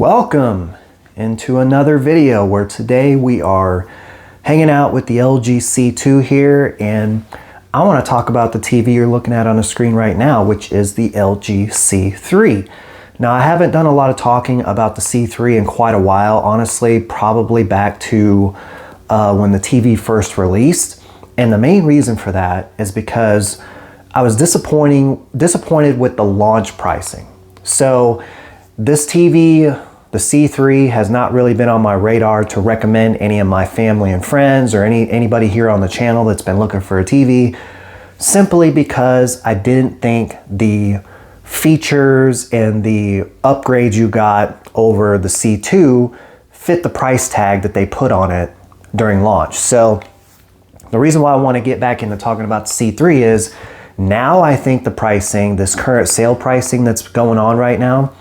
Welcome into another video where today we are hanging out with the LG C2 here, and I want to talk about the TV you're looking at on the screen right now, which is the LG C3. Now, I haven't done a lot of talking about the C3 in quite a while, honestly, probably back to when the TV first released. And the main reason for that is because I was disappointed with the launch pricing. So this TV, the C3, has not really been on my radar to recommend any of my family and friends or anybody here on the channel that's been looking for a TV, simply because I didn't think the features and the upgrades you got over the C2 fit the price tag that they put on it during launch. So the reason why I want to get back into talking about the C3 is now I think the pricing, this current sale pricing that's going on right now,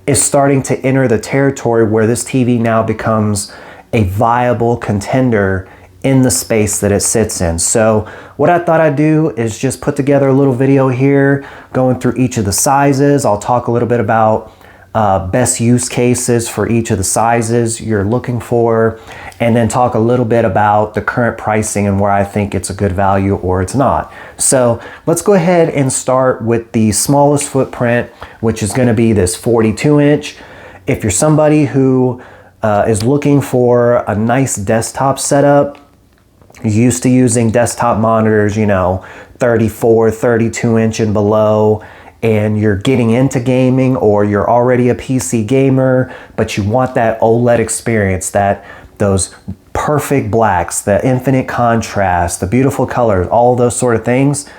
is starting to enter the territory where this TV now becomes a viable contender in the space that it sits in. So what I thought I'd do is just put together a little video here going through each of the sizes. I'll talk a little bit about best use cases for each of the sizes you're looking for, and then talk a little bit about the current pricing and where I think it's a good value or it's not. So let's go ahead and start with the smallest footprint, which is going to be this 42-inch. If you're somebody who is looking for a nice desktop setup, used to using desktop monitors, 34, 32-inch and below, and you're getting into gaming, or you're already a PC gamer, but you want that OLED experience, those perfect blacks, the infinite contrast, the beautiful colors, all those sort of things,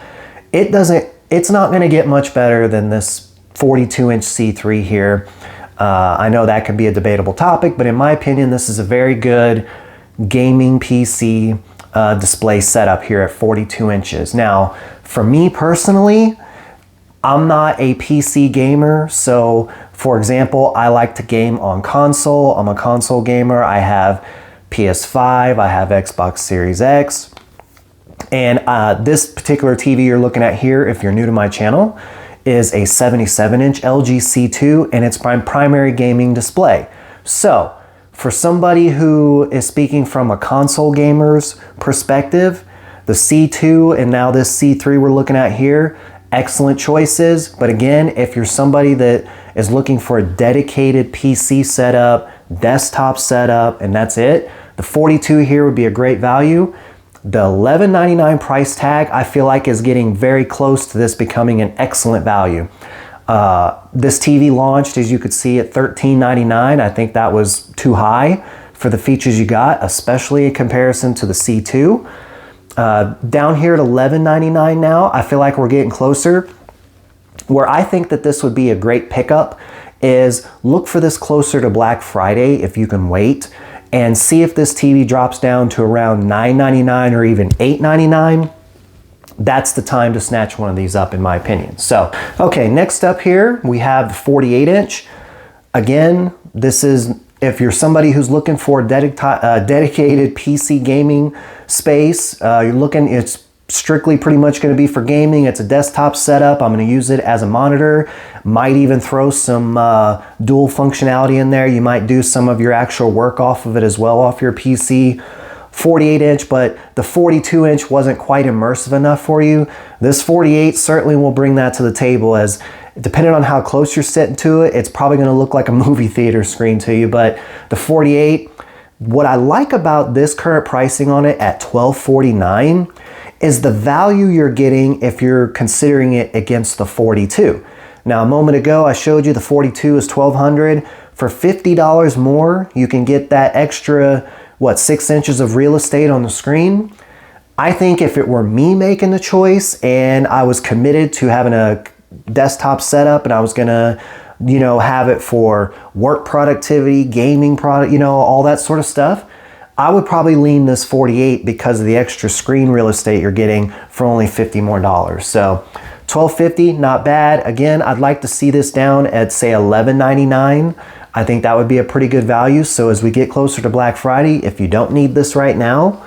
it's not going to get much better than this 42-inch C3 here. I know that can be a debatable topic, but in my opinion, this is a very good gaming PC display setup here at 42 inches. Now, for me personally, I'm not a PC gamer, so for example, I like to game on console. I'm a console gamer. I have PS5, I have Xbox Series X, and this particular TV you're looking at here, if you're new to my channel, is a 77-inch LG C2, and it's my primary gaming display. So for somebody who is speaking from a console gamer's perspective, the C2 and now this C3 we're looking at here, excellent choices. But again, if you're somebody that is looking for a dedicated PC setup, desktop setup, and that's it, the 42 here would be a great value. The $11.99 price tag, I feel like, is getting very close to this becoming an excellent value. This TV launched, as you could see, at $13.99. I think that was too high for the features you got, especially in comparison to the C2. Down here at $11.99 now, I feel like we're getting closer. Where I think that this would be a great pickup is look for this closer to Black Friday if you can wait, and see if this TV drops down to around $9.99 or even $8.99. That's the time to snatch one of these up, in my opinion. So, okay, next up here, we have the 48-inch. Again, this is, if you're somebody who's looking for a dedicated PC gaming space, it's strictly pretty much going to be for gaming. It's a desktop setup. I'm going to use it as a monitor. Might even throw some dual functionality in there. You might do some of your actual work off of it as well, off your PC. 48-inch, but the 42-inch wasn't quite immersive enough for you. This 48 certainly will bring that to the table, as depending on how close you're sitting to it, it's probably going to look like a movie theater screen to you. But the 48, what I like about this current pricing on it at $1249 is the value you're getting if you're considering it against the 42. Now, a moment ago, I showed you the 42 is $1,200. For $50 more, you can get that extra 6 inches of real estate on the screen. I think if it were me making the choice and I was committed to having a desktop setup and I was gonna, have it for work productivity, gaming product, all that sort of stuff, I would probably lean this 48 because of the extra screen real estate you're getting for only $50 more. So $12.50, not bad. Again, I'd like to see this down at, say, $11.99. I think that would be a pretty good value. So as we get closer to Black Friday, if you don't need this right now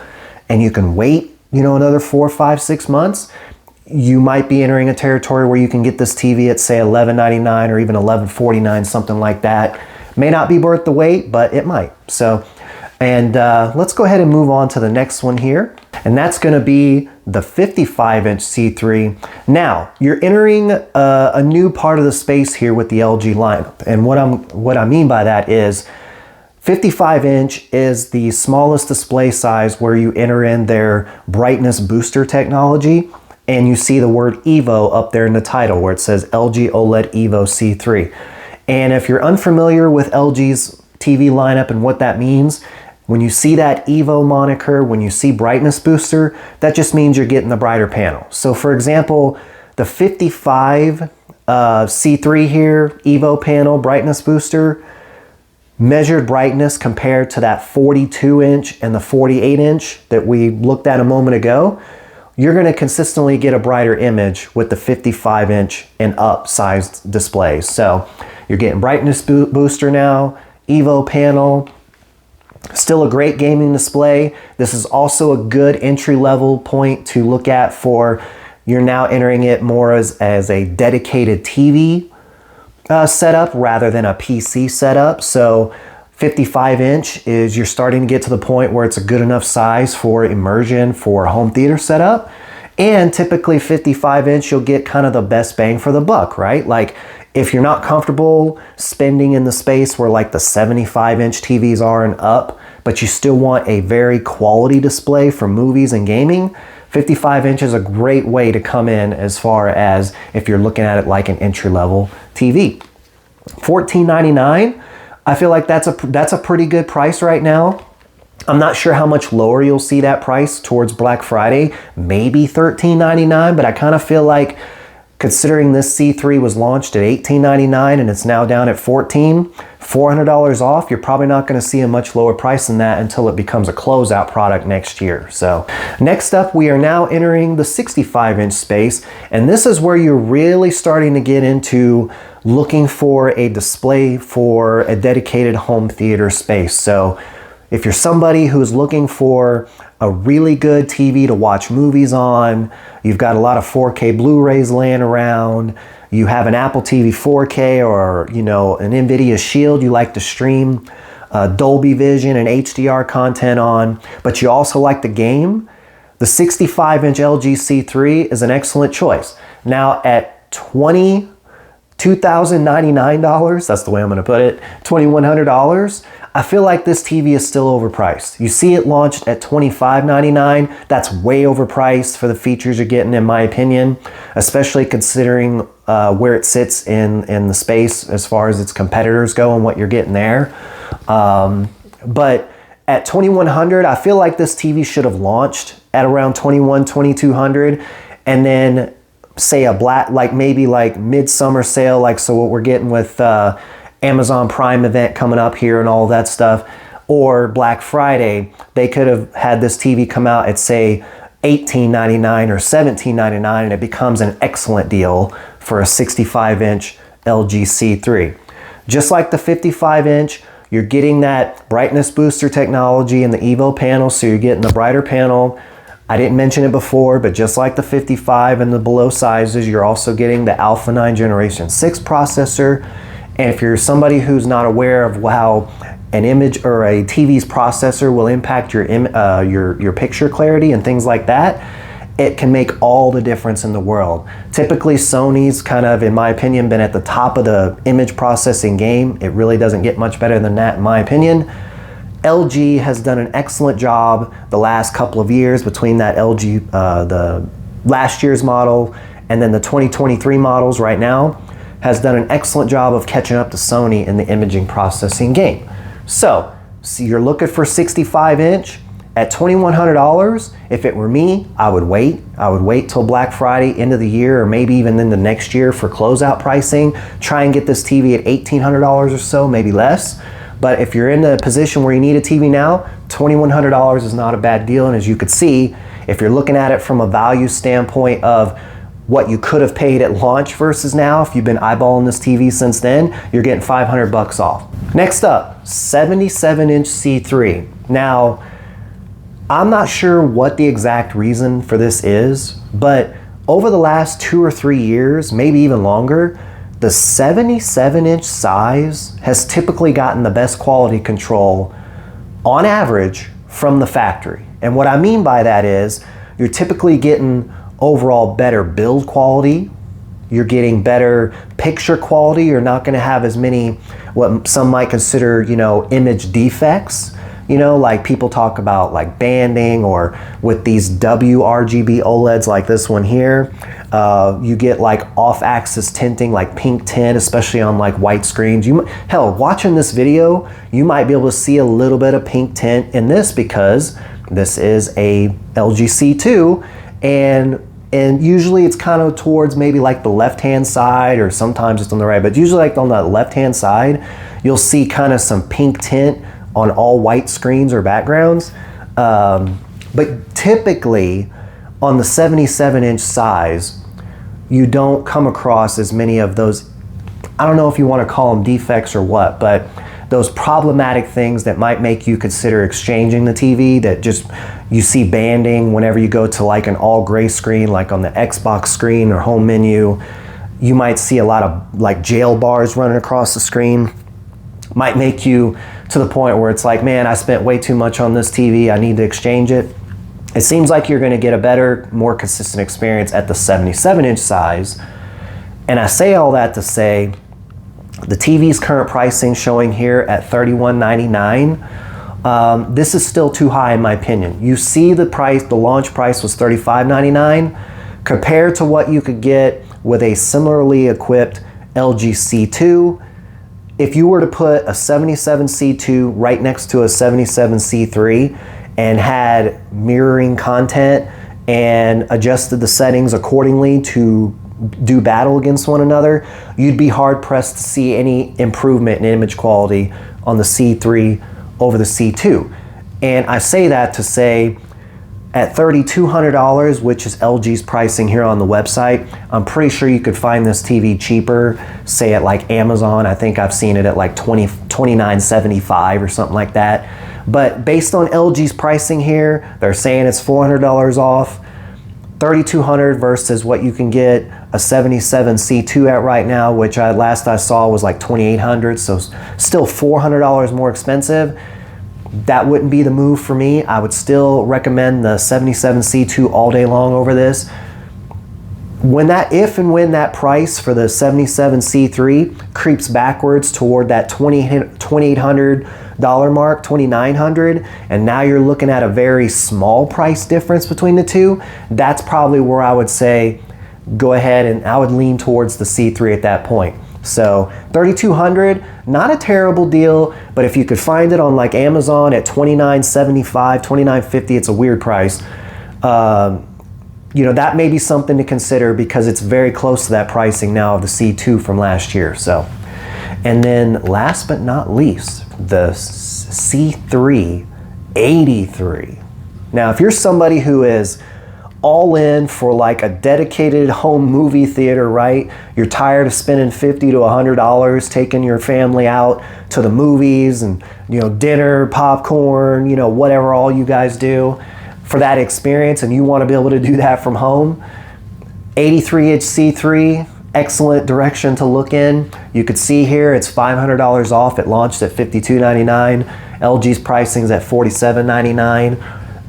and you can wait, another 4, 5, 6 months, you might be entering a territory where you can get this TV at, say, $11.99 or even $11.49, something like that. May not be worth the wait, but it might. So, and let's go ahead and move on to the next one here. And that's going to be the 55-inch C3. Now, you're entering a new part of the space here with the LG lineup. And what I mean by that is 55-inch is the smallest display size where you enter in their brightness booster technology, and you see the word Evo up there in the title where it says LG OLED Evo C3. And if you're unfamiliar with LG's TV lineup and what that means, when you see that Evo moniker, when you see brightness booster, that just means you're getting the brighter panel. So for example, the 55 C3 here, Evo panel brightness booster, measured brightness compared to that 42-inch and the 48-inch that we looked at a moment ago, you're going to consistently get a brighter image with the 55-inch and up sized displays. So you're getting brightness booster now, Evo panel, still a great gaming display. This is also a good entry-level point to look at for, you're now entering it more as a dedicated TV setup rather than a PC setup. So 55-inch is, you're starting to get to the point where it's a good enough size for immersion for a home theater setup. And typically 55-inch, you'll get kind of the best bang for the buck, right? Like if you're not comfortable spending in the space where like the 75-inch TVs are and up, but you still want a very quality display for movies and gaming, 55-inch is a great way to come in as far as if you're looking at it like an entry-level TV. $14.99, I feel like that's a pretty good price right now. I'm not sure how much lower you'll see that price towards Black Friday, maybe $13.99, but I kind of feel like considering this C3 was launched at $18.99 and it's now down at $400 off, you're probably not going to see a much lower price than that until it becomes a closeout product next year. So next up, we are now entering the 65-inch space, and this is where you're really starting to get into looking for a display for a dedicated home theater space. So if you're somebody who's looking for a really good TV to watch movies on, you've got a lot of 4K Blu-rays laying around, you have an Apple TV 4K or, you know, an NVIDIA Shield you like to stream Dolby Vision and HDR content on, but you also like the game, the 65-inch LG C3 is an excellent choice. Now at $2,099, that's the way I'm going to put it, $2,100, I feel like this TV is still overpriced. You see it launched at $25.99. That's way overpriced for the features you're getting, in my opinion, especially considering where it sits in the space as far as its competitors go and what you're getting there. But at $2,100, I feel like this TV should have launched at around $2,200, and then say a maybe midsummer sale, like so what we're getting with Amazon Prime event coming up here and all that stuff, or Black Friday, they could have had this TV come out at say $18.99 or $17.99, and it becomes an excellent deal for a 65-inch LG C3. Just like the 55-inch, you're getting that brightness booster technology in the Evo panel, so you're getting the brighter panel. I didn't mention it before, but just like the 55 and the below sizes, you're also getting the Alpha 9 Generation 6 processor. And if you're somebody who's not aware of how an image or a TV's processor will impact your picture clarity and things like that, it can make all the difference in the world. Typically, Sony's kind of, in my opinion, been at the top of the image processing game. It really doesn't get much better than that, in my opinion. LG has done an excellent job the last couple of years between that LG, the last year's model and then the 2023 models right now, has done an excellent job of catching up to Sony in the imaging processing game. So you're looking for 65-inch at $2,100. If it were me, I would wait. I would wait till Black Friday, end of the year, or maybe even in the next year for closeout pricing. Try and get this TV at $1,800 or so, maybe less. But if you're in a position where you need a TV now, $2,100 is not a bad deal. And as you could see, if you're looking at it from a value standpoint of what you could have paid at launch versus now, if you've been eyeballing this TV since then, you're getting $500 off. Next up, 77-inch C3. Now, I'm not sure what the exact reason for this is, but over the last 2 or 3 years, maybe even longer, the 77-inch size has typically gotten the best quality control on average from the factory. And what I mean by that is you're typically getting overall better build quality. You're getting better picture quality. You're not going to have as many what some might consider, image defects. Like people talk about like banding, or with these WRGB OLEDs like this one here, you get like off-axis tinting, like pink tint, especially on like white screens. Hell, watching this video, you might be able to see a little bit of pink tint in this because this is a LG C2, and usually it's kind of towards maybe like the left-hand side, or sometimes it's on the right, but usually like on the left-hand side, you'll see kind of some pink tint on all white screens or backgrounds. But typically on the 77-inch size, you don't come across as many of those, I don't know if you want to call them defects or what, but those problematic things that might make you consider exchanging the TV, that just you see banding whenever you go to like an all gray screen, like on the Xbox screen or home menu. You might see a lot of like jail bars running across the screen. Might make you to the point where it's like, man, I spent way too much on this TV, I need to exchange it. It seems like you're going to get a better, more consistent experience at the 77-inch size. And I say all that to say, the TV's current pricing showing here at $31.99, this is still too high in my opinion. You see the price, the launch price was $35.99, compared to what you could get with a similarly equipped LG C2. If you were to put a 77 C2 right next to a 77 C3 and had mirroring content and adjusted the settings accordingly to do battle against one another, you'd be hard pressed to see any improvement in image quality on the C3 over the C2. And I say that to say, at $3,200, which is LG's pricing here on the website, I'm pretty sure you could find this TV cheaper, say at like Amazon. I think I've seen it at like $29.75 or something like that. But based on LG's pricing here, they're saying it's $400 off. $3,200 versus what you can get a 77 C2 at right now, which last I saw was like $2,800, so still $400 more expensive. That wouldn't be the move for me. I would still recommend the 77 C2 all day long over this. If and when that price for the 77 C3 creeps backwards toward that $2,800 mark, $2,900, and now you're looking at a very small price difference between the two, that's probably where I would say go ahead, and I would lean towards the C3 at that point. So $3,200, not a terrible deal, but if you could find it on like Amazon at $29.75, $29.50, it's a weird price. That may be something to consider because it's very close to that pricing now of the C2 from last year. So, and then last but not least, the C3 83. Now, if you're somebody who is all in for like a dedicated home movie theater, right? You're tired of spending $50 to $100 taking your family out to the movies and, dinner, popcorn, whatever all you guys do for that experience, and you want to be able to do that from home. 83-inch C3, excellent direction to look in. You could see here it's $500 off. It launched at $52.99. LG's pricing is at $47.99.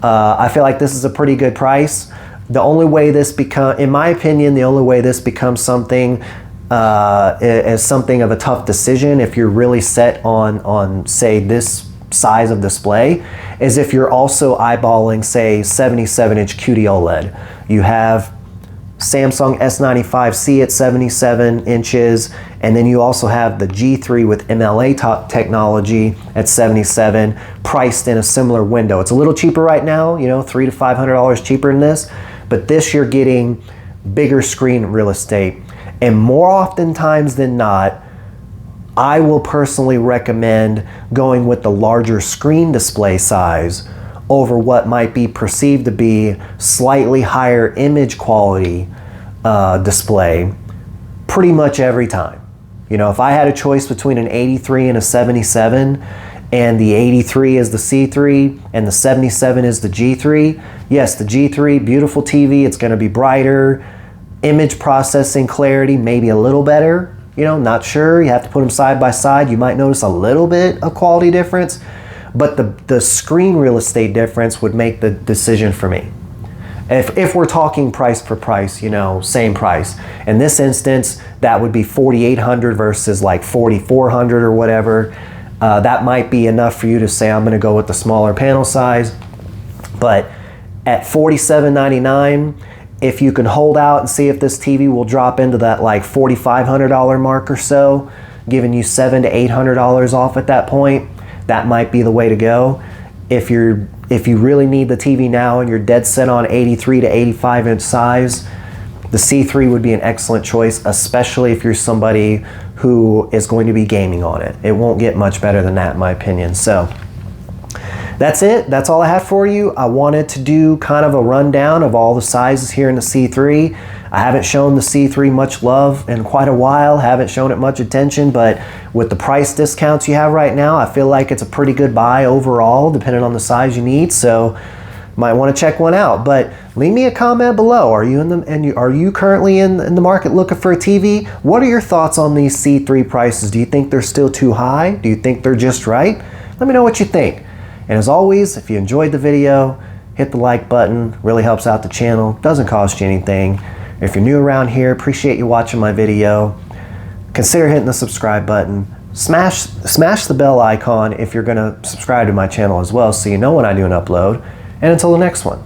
I feel like this is a pretty good price. The only way in my opinion, the only way this becomes something is something of a tough decision if you're really set on say this size of display, is if you're also eyeballing say 77-inch QD OLED. You have Samsung S95C at 77 inches, and then you also have the G3 with MLA technology at 77, priced in a similar window. It's a little cheaper right now, $300 to $500 cheaper than this, but this you're getting bigger screen real estate. And more oftentimes than not, I will personally recommend going with the larger screen display size over what might be perceived to be slightly higher image quality display pretty much every time. If I had a choice between an 83 and a 77, and the 83 is the C3 and the 77 is the G3, yes, the G3, beautiful TV, it's going to be brighter, image processing clarity maybe a little better, You know, not sure. You have to put them side by side. You might notice a little bit of quality difference, but the screen real estate difference would make the decision for me. If we're talking price per price, you know, same price. In this instance, that would be $4,800 versus like $4,400 or whatever. That might be enough for you to say, I'm going to go with the smaller panel size. But at $47.99, if you can hold out and see if this TV will drop into that like $4,500 mark or so, giving you $700 to $800 off at that point, that might be the way to go. If you really need the TV now and you're dead set on 83 to 85 inch size, the C3 would be an excellent choice, especially if you're somebody who is going to be gaming on it. It won't get much better than that in my opinion. So that's it. That's all I have for you. I wanted to do kind of a rundown of all the sizes here in the C3. I haven't shown the C3 much love in quite a while, haven't shown it much attention, but with the price discounts you have right now, I feel like it's a pretty good buy overall, depending on the size you need. So might want to check one out. But leave me a comment below. Are you currently in the market looking for a TV? What are your thoughts on these C3 prices? Do you think they're still too high? Do you think they're just right? Let me know what you think. And as always, if you enjoyed the video, hit the like button. Really helps out the channel. Doesn't cost you anything. If you're new around here, appreciate you watching my video. Consider hitting the subscribe button. Smash the bell icon if you're going to subscribe to my channel as well, so you know when I do an upload. And until the next one,